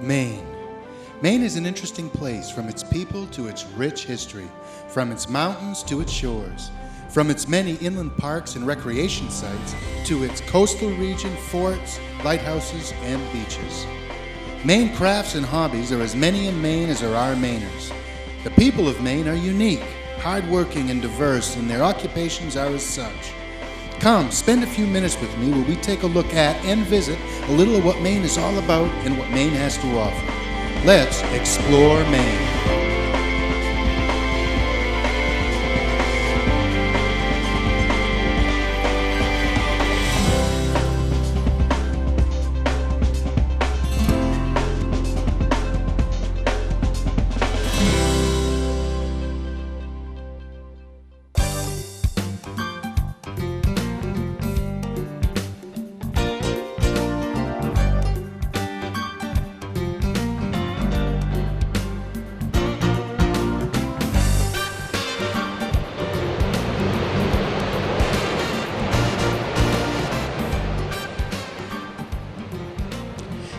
Maine. Maine is an interesting place, from its people to its rich history, from its mountains to its shores, from its many inland parks and recreation sites to its coastal region, forts, lighthouses, and beaches. Maine crafts and hobbies are as many in Maine as there are Mainers. The people of Maine are unique, hardworking, and diverse, and their occupations are as such. Come, spend a few minutes with me where we take a look at and visit a little of what Maine is all about and what Maine has to offer. Let's explore Maine.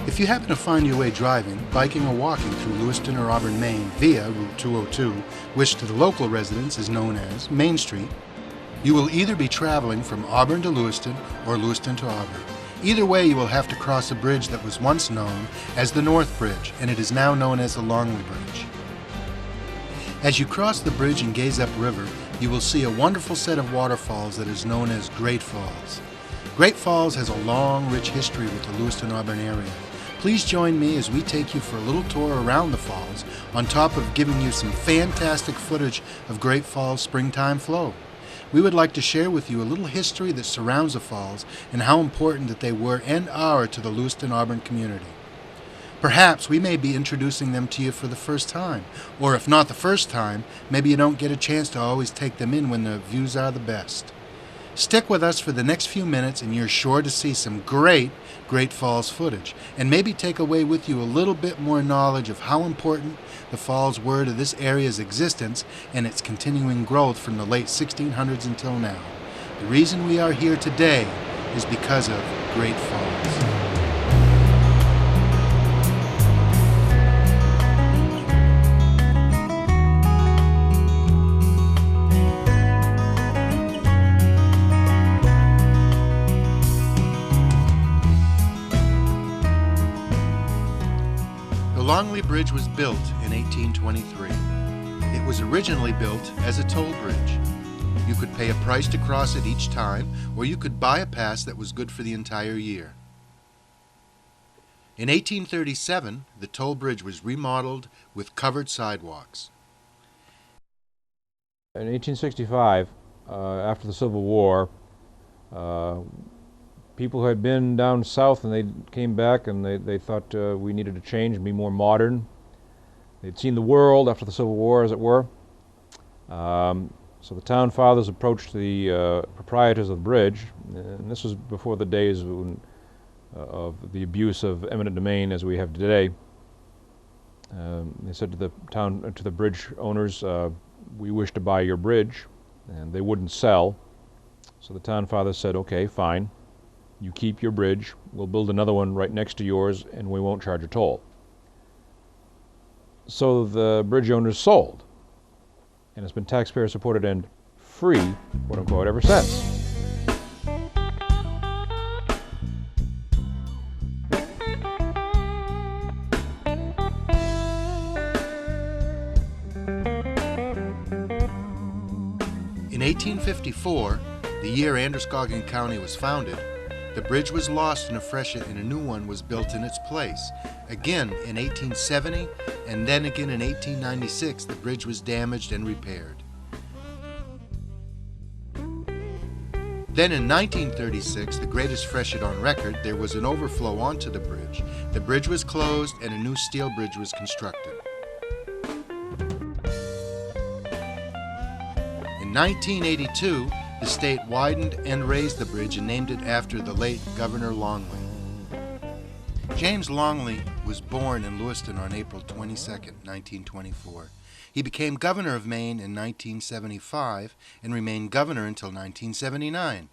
If you happen to find your way driving, biking, or walking through Lewiston or Auburn, Maine via Route 202, which to the local residents is known as Main Street, you will either be traveling from Auburn to Lewiston or Lewiston to Auburn. Either way, you will have to cross a bridge that was once known as the North Bridge, and it is now known as the Longley Bridge. As you cross the bridge and gaze upriver, you will see a wonderful set of waterfalls that is known as Great Falls. Great Falls has a long, rich history with the Lewiston-Auburn area. Please join me as we take you for a little tour around the falls, on top of giving you some fantastic footage of Great Falls' springtime flow. We would like to share with you a little history that surrounds the falls and how important that they were and are to the Lewiston-Auburn community. Perhaps we may be introducing them to you for the first time, or if not the first time, maybe you don't get a chance to always take them in when the views are the best. Stick with us for the next few minutes and you're sure to see some Great Falls footage, and maybe take away with you a little bit more knowledge of how important the falls were to this area's existence and its continuing growth from the late 1600s until now. The reason we are here today is because of Great Falls. The Longley Bridge was built in 1823. It was originally built as a toll bridge. You could pay a price to cross it each time, or you could buy a pass that was good for the entire year. In 1837, the toll bridge was remodeled with covered sidewalks. In 1865, after the Civil War, people who had been down south and they came back and they thought we needed to change and be more modern. They'd seen the world after the Civil War, as it were. So the town fathers approached the proprietors of the bridge, and this was before the days of the abuse of eminent domain as we have today. They said to the bridge owners, "We wish to buy your bridge," and they wouldn't sell. So the town fathers said, "Okay, fine. You keep your bridge, we'll build another one right next to yours, and we won't charge a toll." So the bridge owners sold, and it's been taxpayer supported and free, quote unquote, ever since. In 1854, the year Androscoggin County was founded, the bridge was lost in a freshet and a new one was built in its place. Again in 1870, and then again in 1896, the bridge was damaged and repaired. Then in 1936, the greatest freshet on record, there was an overflow onto the bridge. The bridge was closed and a new steel bridge was constructed. In 1982, the state widened and raised the bridge and named it after the late Governor Longley. James Longley was born in Lewiston on April 22, 1924. He became governor of Maine in 1975 and remained governor until 1979.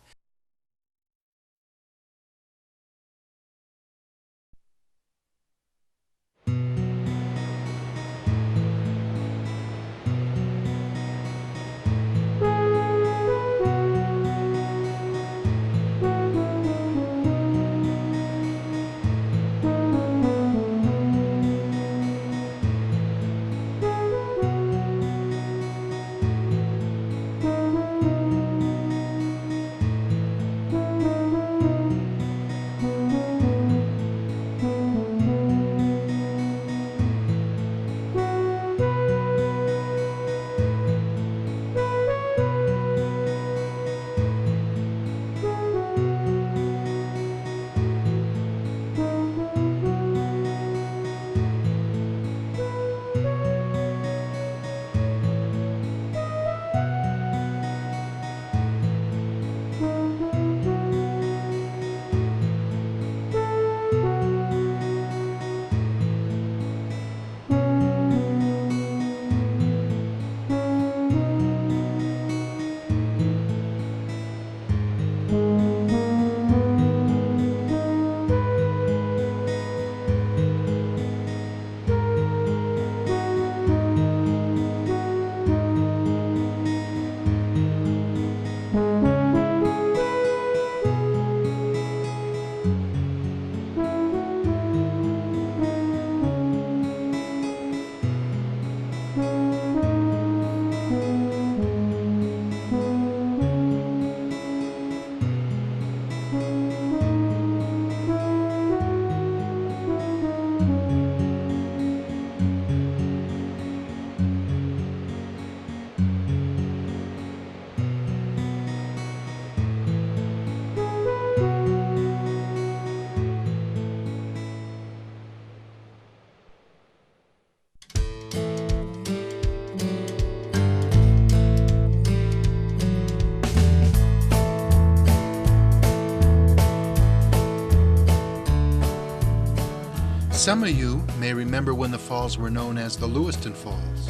Some of you may remember when the falls were known as the Lewiston Falls.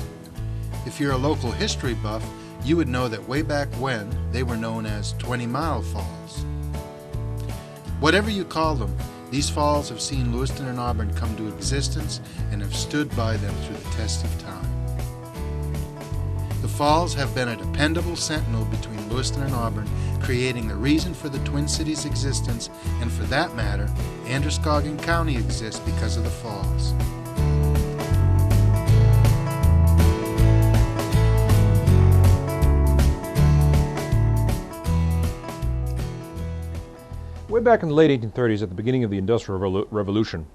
If you're a local history buff, you would know that way back when they were known as 20-Mile Falls. Whatever you call them, these falls have seen Lewiston and Auburn come to existence and have stood by them through the test of time. The falls have been a dependable sentinel between Lewiston and Auburn, creating the reason for the Twin Cities' existence, and for that matter, Androscoggin County exists because of the falls. Way back in the late 1830s, at the beginning of the Industrial Revolution,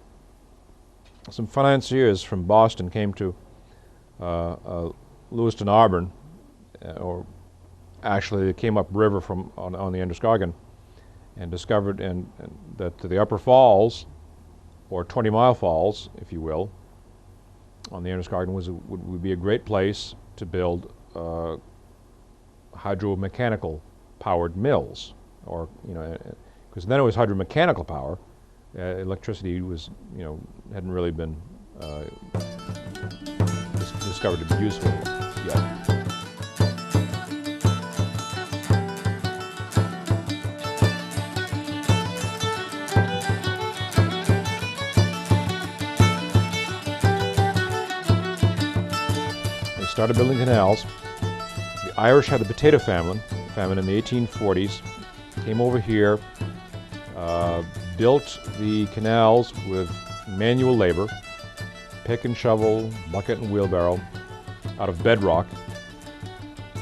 some financiers from Boston came to Lewiston, Auburn, or actually they came upriver from on the Androscoggin, and discovered that the upper falls, or 20-Mile Falls, if you will, on the Androscoggin would be a great place to build hydromechanical powered mills, or because then it was hydromechanical power. Electricity was, hadn't really been discovered to be useful yet. They started building canals. The Irish had the potato famine in the 1840s. Came over here, built the canals with manual labor, pick and shovel, bucket and wheelbarrow, out of bedrock.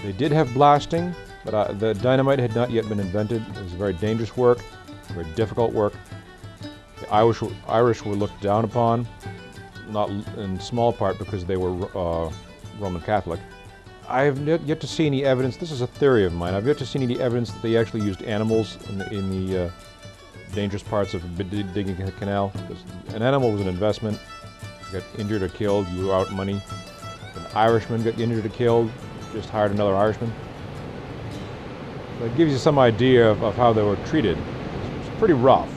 They did have blasting, but the dynamite had not yet been invented. It was very dangerous work, very difficult work. The Irish were looked down upon, not in small part because they were Roman Catholic. I have yet to see any evidence, this is a theory of mine, I've yet to see any evidence that they actually used animals in the dangerous parts of digging a canal. An animal was an investment. You got injured or killed, you were out money. An Irishman got injured or killed, just hired another Irishman. That gives you some idea of how they were treated. It's pretty rough.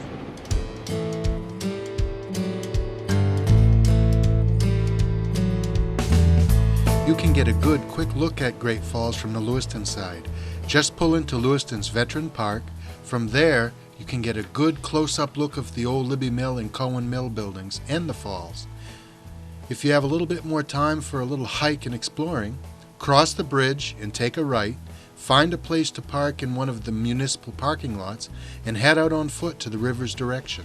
You can get a good, quick look at Great Falls from the Lewiston side. Just pull into Lewiston's Veteran Park. From there, you can get a good close-up look of the old Libby Mill and Cohen Mill buildings and the falls. If you have a little bit more time for a little hike and exploring, cross the bridge and take a right, find a place to park in one of the municipal parking lots, and head out on foot to the river's direction.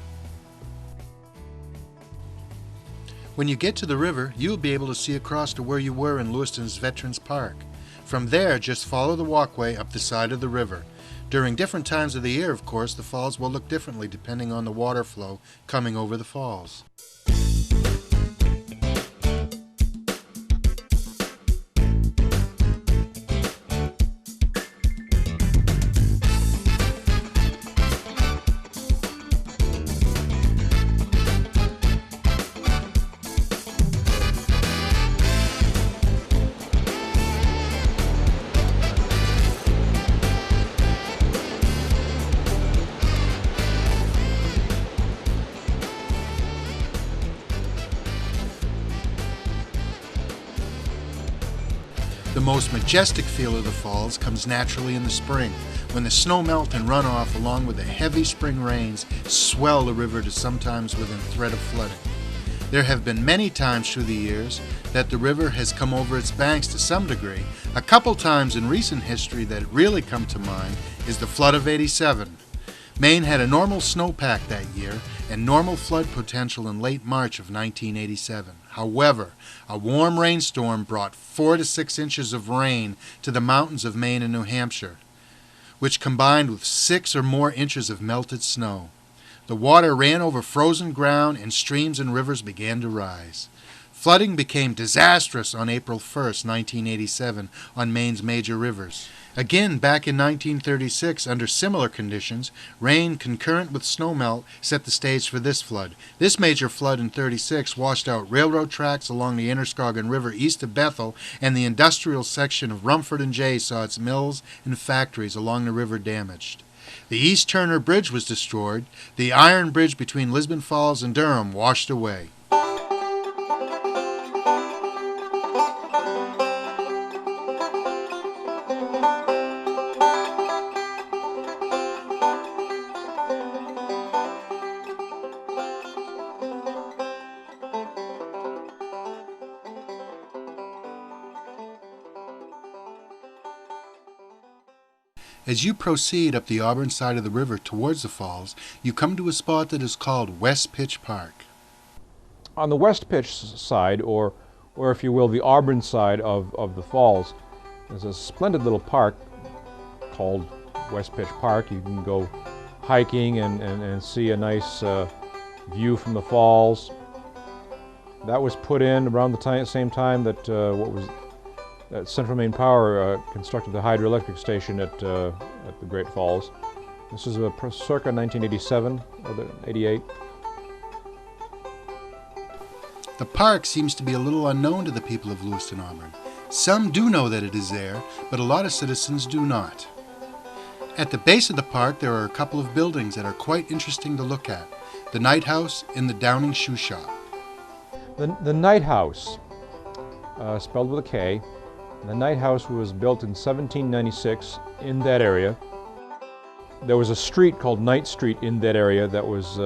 When you get to the river, you'll be able to see across to where you were in Lewiston's Veterans Park. From there, just follow the walkway up the side of the river. During different times of the year, of course, the falls will look differently depending on the water flow coming over the falls. The most majestic feel of the falls comes naturally in the spring, when the snow melt and runoff along with the heavy spring rains swell the river to sometimes within threat of flooding. There have been many times through the years that the river has come over its banks to some degree. A couple times in recent history that really come to mind is the flood of '87. Maine had a normal snowpack that year and normal flood potential in late March of 1987. However, a warm rainstorm brought 4 to 6 inches of rain to the mountains of Maine and New Hampshire, which combined with 6 or more inches of melted snow. The water ran over frozen ground and streams and rivers began to rise. Flooding became disastrous on April 1st, 1987 on Maine's major rivers. Again, back in 1936, under similar conditions, rain concurrent with snowmelt set the stage for this flood. This major flood in '36 washed out railroad tracks along the Androscoggin River east of Bethel, and the industrial section of Rumford and Jay saw its mills and factories along the river damaged. The East Turner Bridge was destroyed. The iron bridge between Lisbon Falls and Durham washed away. As you proceed up the Auburn side of the river towards the falls, you come to a spot that is called West Pitch Park. On the West Pitch side, or if you will, the Auburn side of the falls, there's a splendid little park called West Pitch Park. You can go hiking and see a nice view from the falls. That was put in around the same time that Central Maine Power constructed the hydroelectric station at the Great Falls. This is circa 1987 or 88. The park seems to be a little unknown to the people of Lewiston, Auburn. Some do know that it is there, but a lot of citizens do not. At the base of the park, there are a couple of buildings that are quite interesting to look at. The Night House and the Downing Shoe Shop. The Night House, spelled with a K, the Night House was built in 1796 in that area. There was a street called Knight Street in that area that was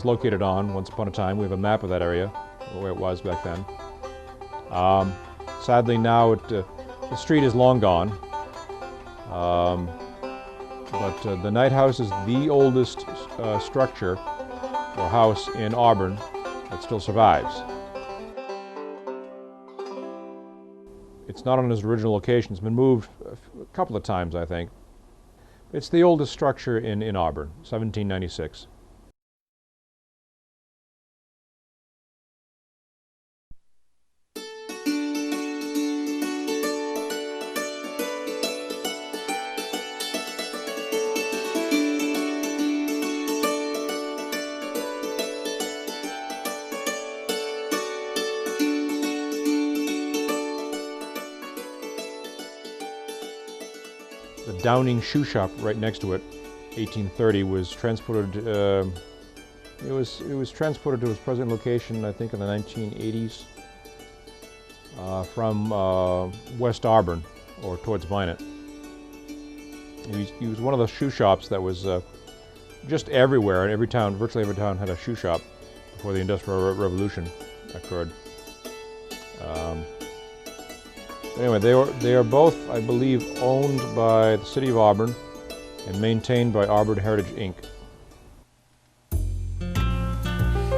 located on once upon a time. We have a map of that area, where it was back then. Sadly now the street is long gone. But the Night House is the oldest structure or house in Auburn that still survives. It's not on its original location. It's been moved a couple of times, I think. It's the oldest structure in Auburn, 1796. The Downing Shoe Shop right next to it, 1830, was transported. It was transported to its present location, I think, in the 1980s, from West Auburn or towards Minot. He was one of the shoe shops that was just everywhere. In every town, virtually every town, had a shoe shop before the Industrial Revolution occurred. Anyway, they are both, I believe, owned by the City of Auburn and maintained by Auburn Heritage, Inc.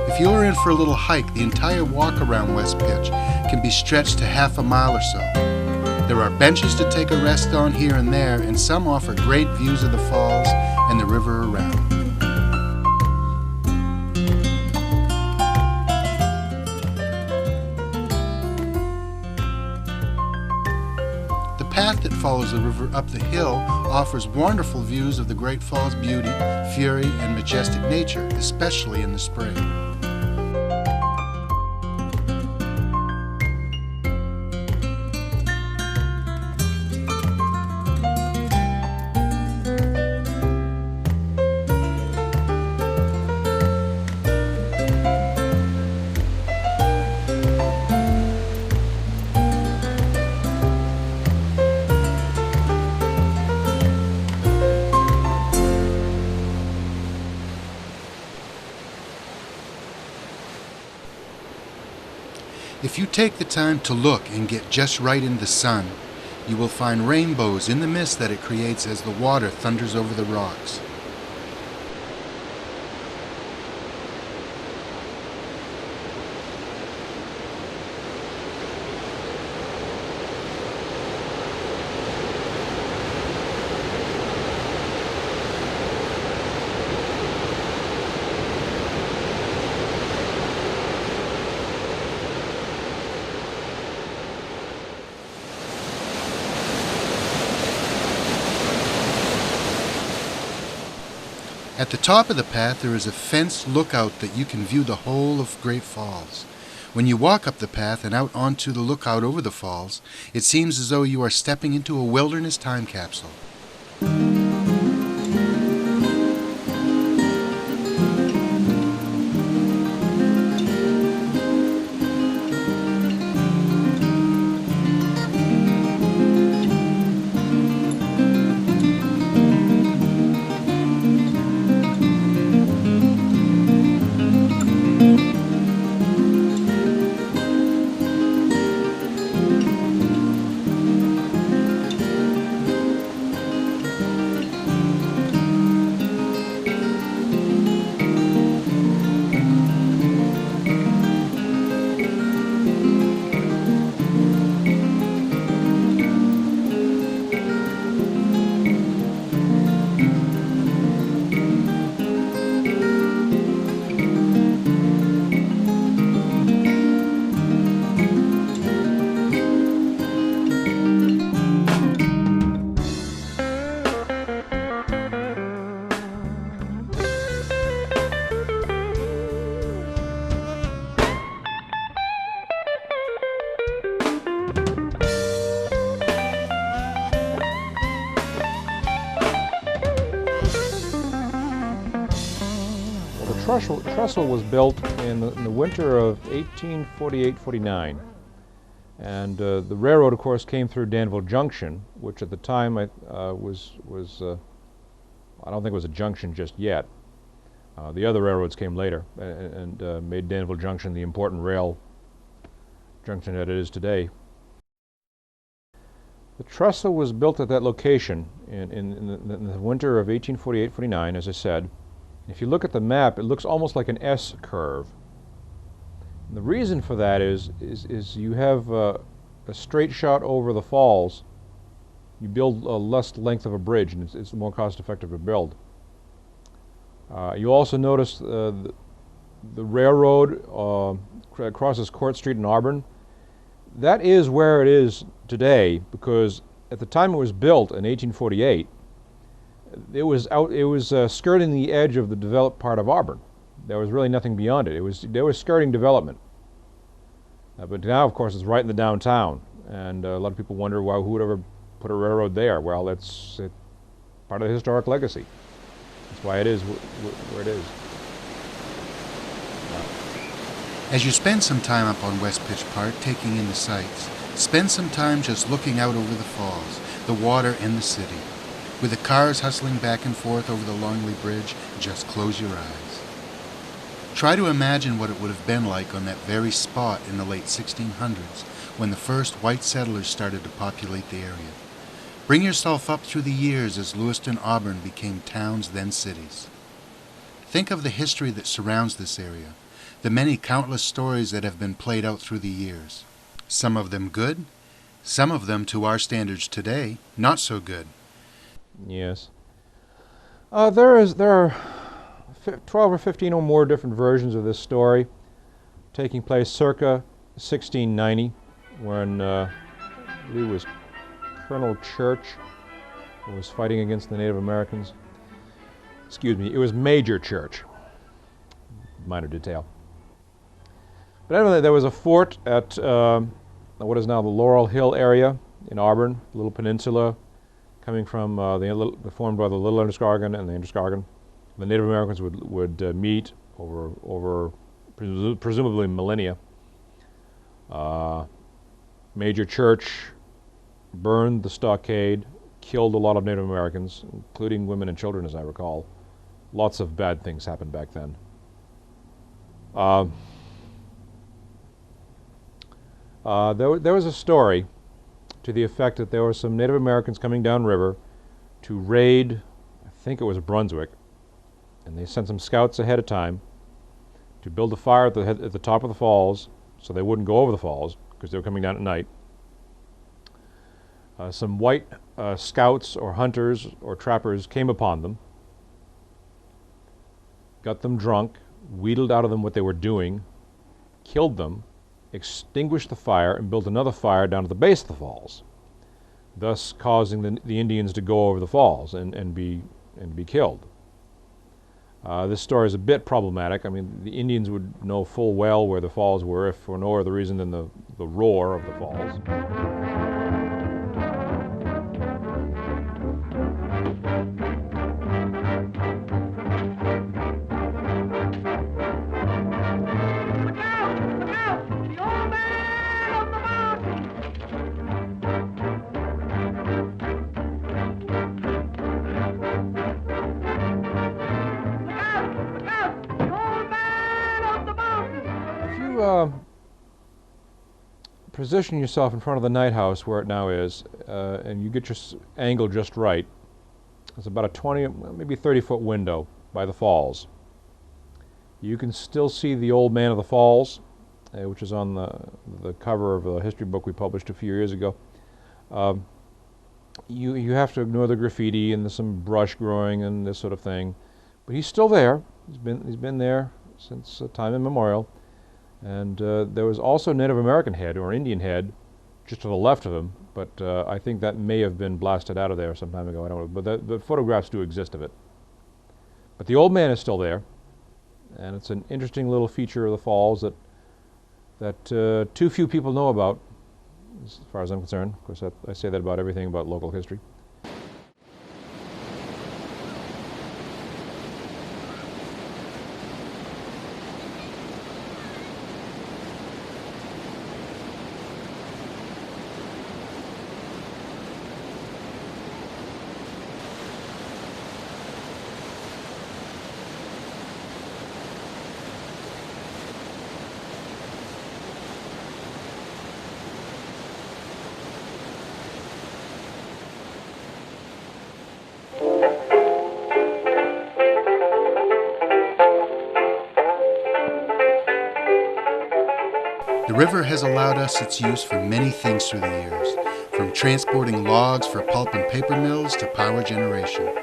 If you are in for a little hike, the entire walk around West Pitch can be stretched to half a mile or so. There are benches to take a rest on here and there, and some offer great views of the falls and the river around. The path that follows the river up the hill offers wonderful views of the Great Falls' beauty, fury, and majestic nature, especially in the spring. If you take the time to look and get just right in the sun, you will find rainbows in the mist that it creates as the water thunders over the rocks. At the top of the path there is a fenced lookout that you can view the whole of Great Falls. When you walk up the path and out onto the lookout over the falls, it seems as though you are stepping into a wilderness time capsule. trestle was built in the winter of 1848-49, and the railroad, of course, came through Danville Junction, which at the time I don't think it was a junction just yet. The other railroads came later and made Danville Junction the important rail junction that it is today. The trestle was built at that location in the winter of 1848-49, as I said. If you look at the map, it looks almost like an S curve. And the reason for that is you have a straight shot over the falls. You build a less length of a bridge, and it's more cost-effective to build. You also notice the railroad crosses Court Street in Auburn. That is where it is today, because at the time it was built in 1848, it was skirting the edge of the developed part of Auburn. There was really nothing beyond it. They were skirting development. But now, of course, it's right in the downtown, and a lot of people wonder, well, who would ever put a railroad there? Well, it's part of the historic legacy. That's why it is where it is. As you spend some time up on West Pitch Park taking in the sights, spend some time just looking out over the falls, the water, and the city. With the cars hustling back and forth over the Longley Bridge, just close your eyes. Try to imagine what it would have been like on that very spot in the late 1600s when the first white settlers started to populate the area. Bring yourself up through the years as Lewiston, Auburn became towns, then cities. Think of the history that surrounds this area, the many countless stories that have been played out through the years. Some of them good, some of them, to our standards today, not so good. Yes. There are 12 or 15 or more different versions of this story, taking place circa 1690, when I believe it was Colonel Church who was fighting against the Native Americans. Excuse me, it was Major Church. Minor detail. But anyway, there was a fort at what is now the Laurel Hill area in Auburn, a little peninsula coming from formed by the Little Androscoggin and the Androscoggin. The Native Americans would meet over presumably millennia. Major Church burned the stockade, killed a lot of Native Americans, including women and children, as I recall. Lots of bad things happened back then. There was a story to the effect that there were some Native Americans coming downriver to raid, I think it was Brunswick, and they sent some scouts ahead of time to build a fire at the top of the falls so they wouldn't go over the falls because they were coming down at night. Some white scouts or hunters or trappers came upon them, got them drunk, wheedled out of them what they were doing, killed them, extinguished the fire, and built another fire down at the base of the falls, thus causing the Indians to go over the falls and be killed. This story is a bit problematic. I mean, the Indians would know full well where the falls were, if for no other reason than the roar of the falls. Position yourself in front of the night house where it now is, and you get your angle just right. It's about a 20, maybe 30-foot window by the falls. You can still see the Old Man of the Falls, which is on the cover of a history book we published a few years ago. You have to ignore the graffiti and there's some brush growing and this sort of thing, but he's still there. He's been there since time immemorial. And there was also a Native American head, or Indian head, just to the left of him, but I think that may have been blasted out of there some time ago. I don't know, but the photographs do exist of it. But the Old Man is still there, and it's an interesting little feature of the falls that too few people know about, as far as I'm concerned. Of course, I say that about everything about local history. river has allowed us its use for many things through the years, from transporting logs for pulp and paper mills to power generation.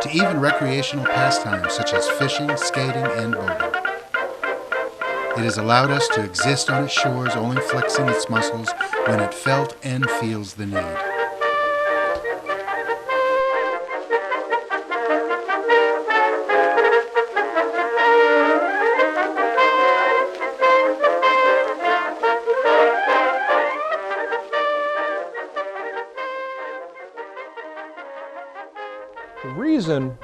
To even recreational pastimes such as fishing, skating, and boating. It has allowed us to exist on its shores, only flexing its muscles when it felt and feels the need. The reason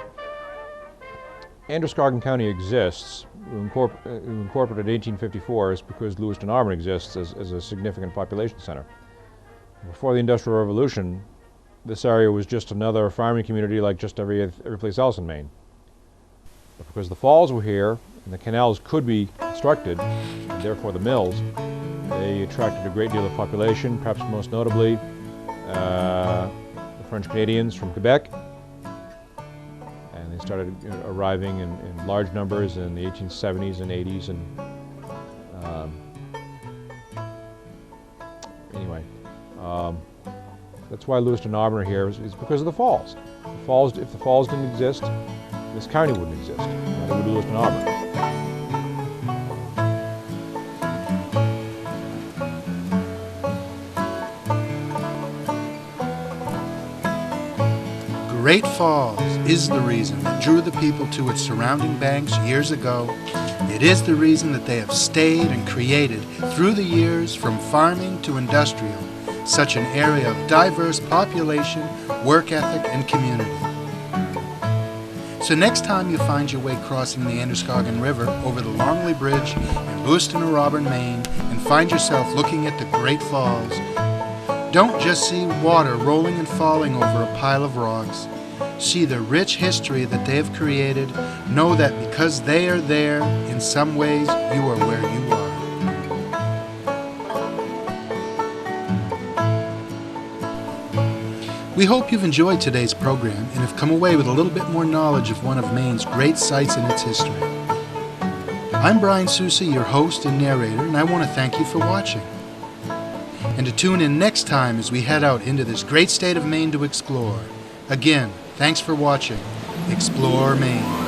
Androscoggin County exists, incorporated in 1854, is because Lewiston, Auburn exists as a significant population center. Before the Industrial Revolution, this area was just another farming community like just every place else in Maine. But because the falls were here and the canals could be constructed, and therefore the mills, they attracted a great deal of population, perhaps most notably the French Canadians from Quebec. They started arriving in large numbers in the 1870s and 80s, and anyway, that's why Lewiston and Auburn are here, is because of the falls. If the falls didn't exist, this county wouldn't exist. Neither would Lewiston and Auburn. Great Falls is the reason that drew the people to its surrounding banks years ago. It is the reason that they have stayed and created, through the years, from farming to industrial, such an area of diverse population, work ethic, and community. So next time you find your way crossing the Androscoggin River over the Longley Bridge in Lewiston or Auburn, Maine, and find yourself looking at the Great Falls, don't just see water rolling and falling over a pile of rocks. See the rich history that they have created. Know that because they are there, in some ways, you are where you are. We hope you've enjoyed today's program and have come away with a little bit more knowledge of one of Maine's great sites and its history. I'm Brian Sousa, your host and narrator, and I want to thank you for watching. And to tune in next time as we head out into this great state of Maine to explore. Again, thanks for watching Explore Maine.